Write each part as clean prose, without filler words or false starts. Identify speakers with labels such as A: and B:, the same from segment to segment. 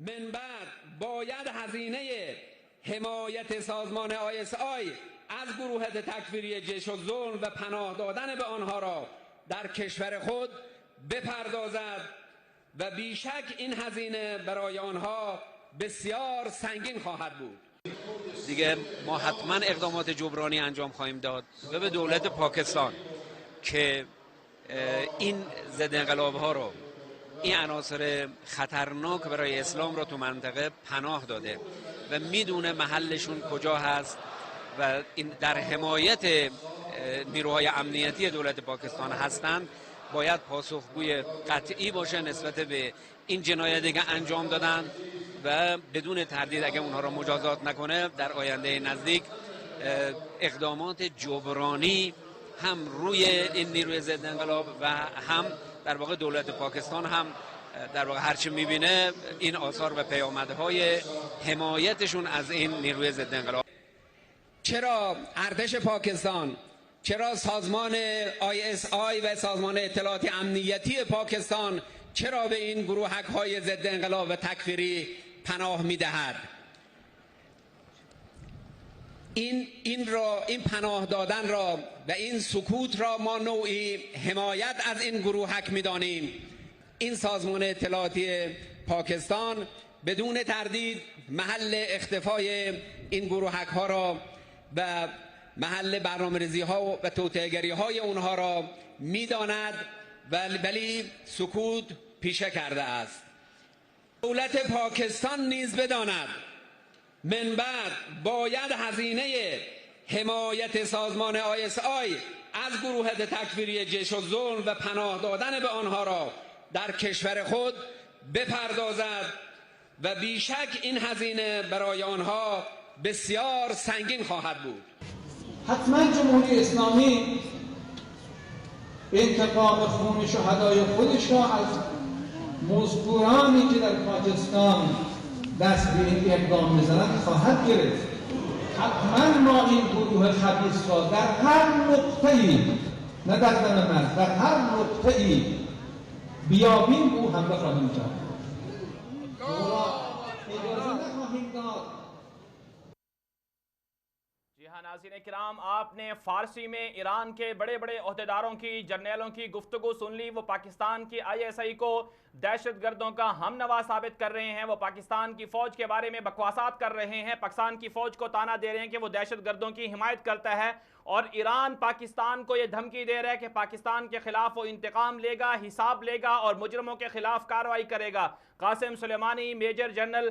A: من بعد باید هزینه حمایت سازمان ISI از گروهات تکفیری جیش الظلم و پناه دادن به آنها را در کشور خود بپردازد و بیشک این هزینه برای آنها بسیار سنگین خواهد بود.
B: دیگه ما حتما اقدامات جبرانی انجام خواهیم داد و به دولت پاکستان که این ضد انقلاب ها رو، این عناصر خطرناک برای اسلام رو تو منطقه پناه داده و میدونه محلشون کجا هست و این در حمایت نیروهای امنیتی دولت پاکستان هستند، باید پاسخگوی قطعی باشه نسبت به این جنایتی که انجام دادن و بدون تردید اگه اونها را مجازات نکنه در آینده نزدیک اقدامات جبرانی هم روی این نیروی ضد انقلاب و هم در واقع دولت پاکستان هم در واقع هرچی میبینه این آثار و پیامدهای حمایتشون از این نیروی ضد انقلاب.
A: چرا ارتش پاکستان، چرا سازمان ISI و سازمان اطلاعات امنیتی پاکستان چرا به این گروهک‌های ضد انقلاب و تکفیری پناه میدهد؟ این پناه دادن را و این سکوت را ما نوعی حمایت از این گروهک می‌دانیم. این سازمان اطلاعاتی پاکستان بدون تردید محل اختفای این گروهک ها را و محل برنامه‌ریزی ها و توطئه‌گری های اونها را می‌داند ولی سکوت پیشه کرده است. دولت پاکستان نیز بداند من بعد باید هزینه حمایت سازمان ISI از گروهات تکفیری جیش الظلم و پناه دادن به آنها را در کشور خود بپردازد و بیشک این هزینه برای آنها بسیار سنگین خواهد بود.
C: حتما جمهوری اسلامی انتقام خون شهدای خودش را از مزدورانی که در پاکستان دست به این اقدام میزنند خواهد گرفت. حتما ما این گروه خبیث را در هر نقطه‌ای، نه در دمنهر، در هر نقطه‌ای بیابیم او حمله خواهیم کرد. اجازه نخواهیم داد.
D: جی ہاں ناظرین کرام، آپ نے فارسی میں ایران کے بڑے بڑے عہدیداروں کی، جرنیلوں کی گفتگو سن لی۔ وہ پاکستان کی آئی ایس آئی کو دہشت گردوں کا ہم نوا ثابت کر رہے ہیں، وہ پاکستان کی فوج کے بارے میں بکواسات کر رہے ہیں، پاکستان کی فوج کو تانا دے رہے ہیں کہ وہ دہشت گردوں کی حمایت کرتا ہے، اور ایران پاکستان کو یہ دھمکی دے رہا ہے کہ پاکستان کے خلاف وہ انتقام لے گا، حساب لے گا اور مجرموں کے خلاف کارروائی کرے گا۔ قاسم سلیمانی، میجر جنرل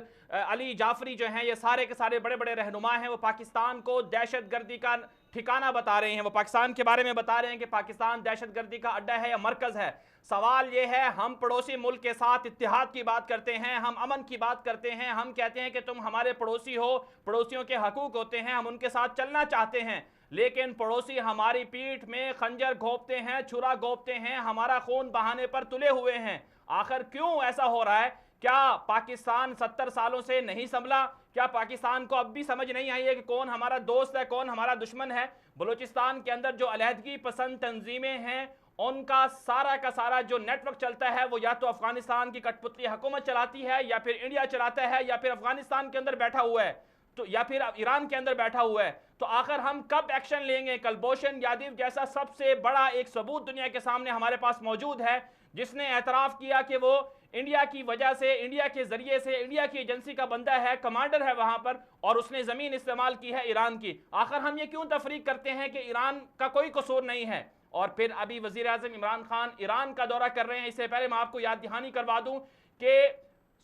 D: علی جعفری جو ہیں، یہ سارے کے سارے بڑے بڑے رہنما ہیں، وہ پاکستان کو دہشت گردی کا ٹھکانہ بتا رہے ہیں، وہ پاکستان کے بارے میں بتا رہے ہیں کہ پاکستان دہشت گردی کا اڈا ہے یا مرکز ہے۔ سوال یہ ہے، ہم پڑوسی ملک کے ساتھ اتحاد کی بات کرتے ہیں، ہم امن کی بات کرتے ہیں، ہم کہتے ہیں کہ تم ہمارے پڑوسی ہو، پڑوسیوں کے حقوق ہوتے ہیں، ہم ان کے ساتھ چلنا چاہتے ہیں، لیکن پڑوسی ہماری پیٹھ میں خنجر گھونپتے ہیں، چھرا گھونپتے ہیں، ہمارا خون بہانے پر تلے ہوئے ہیں۔ آخر کیوں ایسا ہو رہا ہے؟ کیا پاکستان 70 سالوں سے نہیں سنبھلا؟ کیا پاکستان کو اب بھی سمجھ نہیں آئی ہے کہ کون ہمارا دوست ہے، کون ہمارا دشمن ہے؟ بلوچستان کے اندر جو علیحدگی پسند تنظیمیں ہیں، ان کا سارا جو نیٹ ورک چلتا ہے، وہ یا تو افغانستان کی کٹ پتلی حکومت چلاتی ہے، یا پھر انڈیا چلاتا ہے، یا پھر افغانستان کے اندر بیٹھا ہوا ہے، تو یا پھر ایران کے اندر بیٹھا ہوا ہے۔ تو آخر ہم کب ایکشن لیں گے؟ کلبھوشن یادیو جیسا سب سے بڑا ایک ثبوت دنیا کے سامنے ہمارے پاس موجود ہے، جس نے اعتراف کیا کہ وہ انڈیا کی وجہ سے، انڈیا کے ذریعے سے، انڈیا کی ایجنسی کا بندہ ہے، کمانڈر ہے وہاں پر، اور اس نے زمین استعمال کی ہے ایران کی۔ آخر ہم یہ کیوں تفریق کرتے ہیں کہ ایران کا کوئی قصور نہیں ہے؟ اور پھر ابھی وزیر اعظم عمران خان ایران کا دورہ کر رہے ہیں۔ اس سے پہلے میں آپ کو یاد دہانی کروا دوں کہ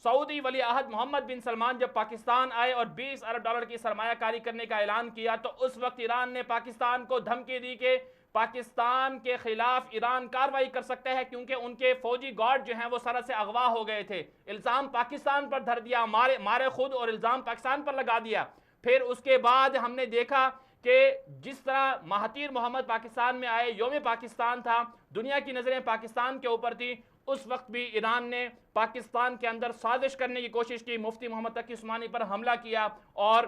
D: سعودی ولی عہد محمد بن سلمان جب پاکستان آئے اور $20 ارب کی سرمایہ کاری کرنے کا اعلان کیا، تو اس وقت ایران نے پاکستان کو دھمکی دی کہ پاکستان کے خلاف ایران کارروائی کر سکتا ہے، کیونکہ ان کے فوجی گارڈ جو ہیں وہ سرحد سے اغوا ہو گئے تھے۔ الزام پاکستان پر دھر دیا، مارے خود، اور الزام پاکستان پر لگا دیا۔ پھر اس کے بعد ہم نے دیکھا کہ جس طرح مہاتیر محمد پاکستان میں آئے، یوم پاکستان تھا، دنیا کی نظریں پاکستان کے اوپر تھی، اس وقت بھی ایران نے پاکستان کے اندر سازش کرنے کی کوشش کی، مفتی محمد تقی عثمانی پر حملہ کیا، اور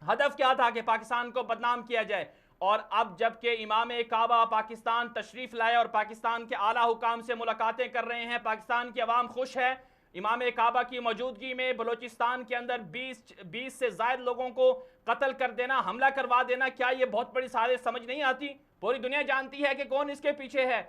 D: ہدف کیا تھا کہ پاکستان کو بدنام کیا جائے۔ اور اب جبکہ امام کعبہ پاکستان تشریف لائے اور پاکستان کے اعلیٰ حکام سے ملاقاتیں کر رہے ہیں، پاکستان کی عوام خوش ہے، امام کعبہ کی موجودگی میں بلوچستان کے اندر 20 سے زائد لوگوں کو قتل کر دینا، حملہ کروا دینا، کیا یہ بہت بڑی سازش سمجھ نہیں آتی؟ پوری دنیا جانتی ہے کہ کون اس کے پیچھے ہے۔